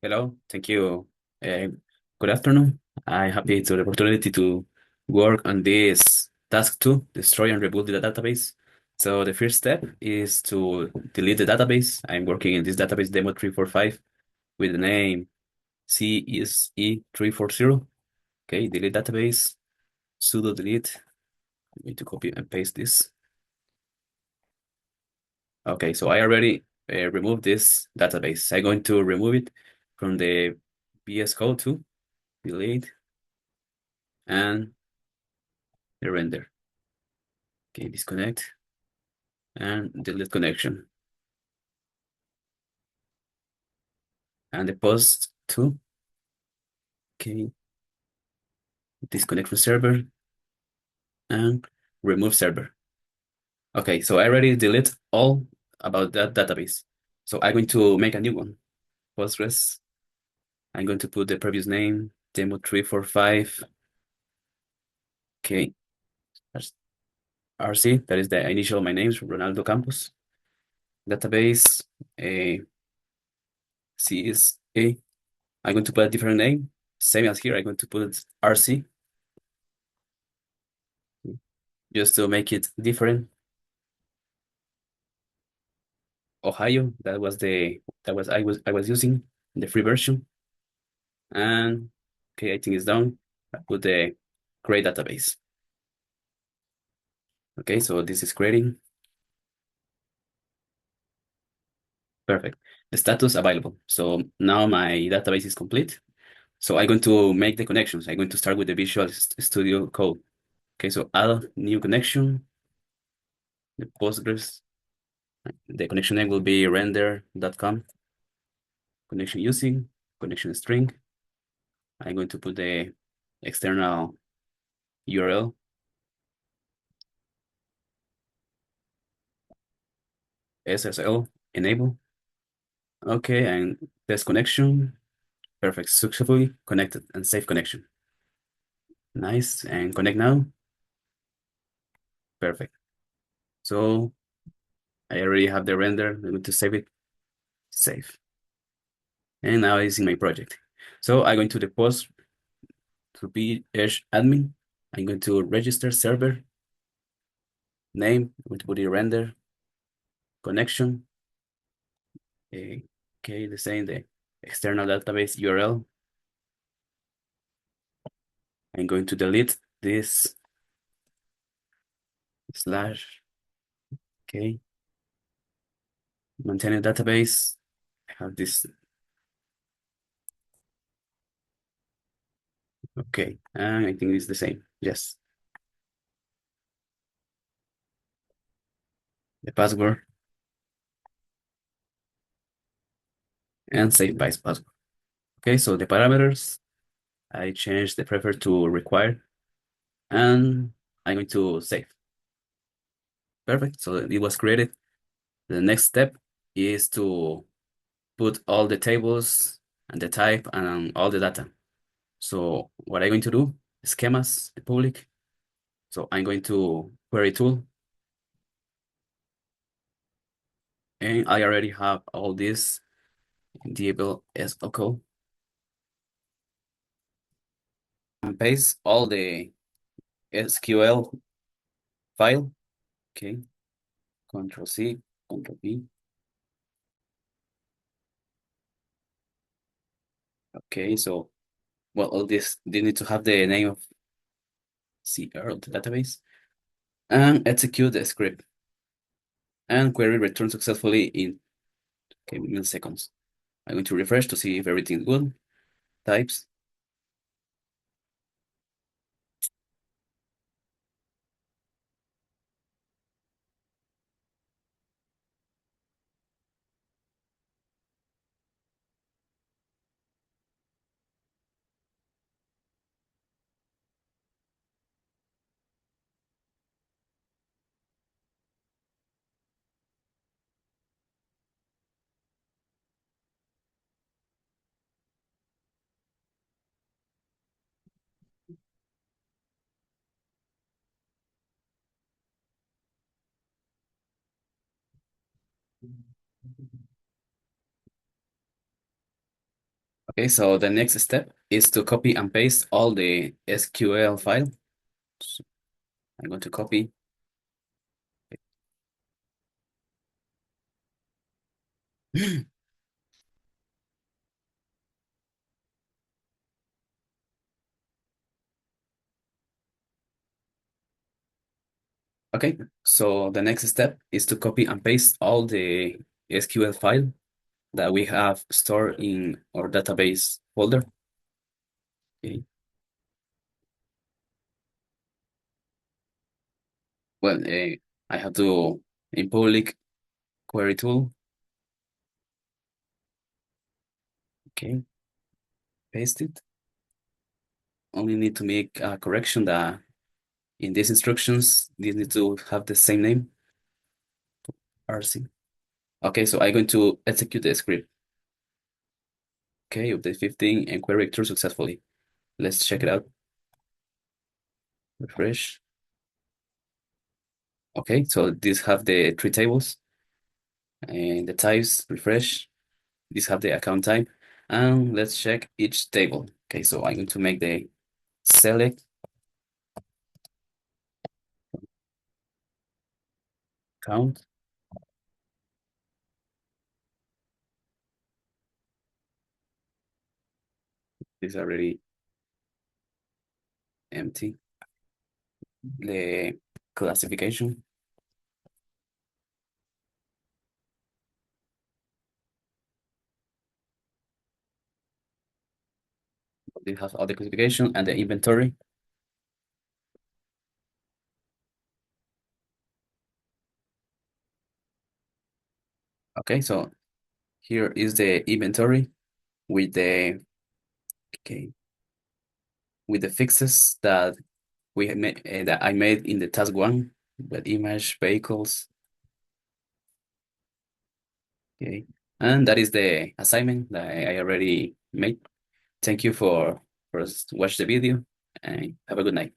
Hello, thank you. Uh, Good afternoon. I'm happy to the opportunity to work on this task two, destroy and rebuild the database. So the first step is to delete the database. I'm working in this database demo 345 with the name CSE340. Okay, delete database, sudo delete. I need to copy and paste this. Okay, so I already removed this database. I'm going to remove it from the VS Code to delete and the render. Okay, disconnect and delete connection. And the post to, okay, disconnect from server and remove server. Okay, so I already delete all about that database. So I'm going to make a new one. Postgres. I'm going to put the previous name, demo345. Okay, RC, that is the initial of my name, Ronaldo Campos. Database, a CSA. I'm going to put a different name. Same as here, I'm going to put RC just to make it different. Ohio, that was I was using the free version. And okay, I think it's done. I put the create database. Okay, so this is creating. Perfect. The status available. So now my database is complete. So I'm going to make the connections. I'm going to start with the Visual Studio Code. Okay, so add a new connection, the Postgres. The connection name will be render.com. Connection using, connection string. I'm going to put the external URL, SSL enable. Okay, and test connection. Perfect. Successfully connected and save connection. Nice. And connect now. Perfect. So I already have the render. I'm going to save it. Save. And now it's in my project. So I'm going to the post to be Edge admin. I'm going to register server name. I'm going to put the render connection. Okay, the same, the external database URL. I'm going to delete this slash. Okay. Maintain a database. I have this. Okay. And I think it's the same. Yes. The password and save by password. Okay, so the parameters, I changed the prefer to required and I'm going to save. Perfect. So it was created. The next step is to put all the tables and the type and all the data. So what I'm going to do, schemas, public. So I'm going to query tool and I already have all this in DBL SQL and paste all the SQL file. Okay, Control C, Control V. Okay, so well, all this they need to have the name of CR of the database and execute the script and query return successfully in milliseconds. I'm going to refresh to see if everything's good. Types. Okay, so the next step is to copy and paste all the SQL file. So I'm going to copy. Okay, so the next step is to copy and paste all the SQL file that we have stored in our database folder. Okay. Well, I have to in public query tool. Okay, paste it. Only need to make a correction that in these instructions, these need to have the same name, RC. Okay, so I'm going to execute the script. Okay, update 15 and query returned successfully. Let's check it out. Refresh. Okay, so these have the three tables and the types. Refresh. These have the account type. And let's check each table. Okay, so I'm going to make the select count. These are already empty. The classification. They have all the classification and the inventory. Okay, so here is the inventory with the okay with the fixes that we made that I made in the task one, but image vehicles. Okay, and that is the assignment that I already made. Thank you for watch the video and have a good night.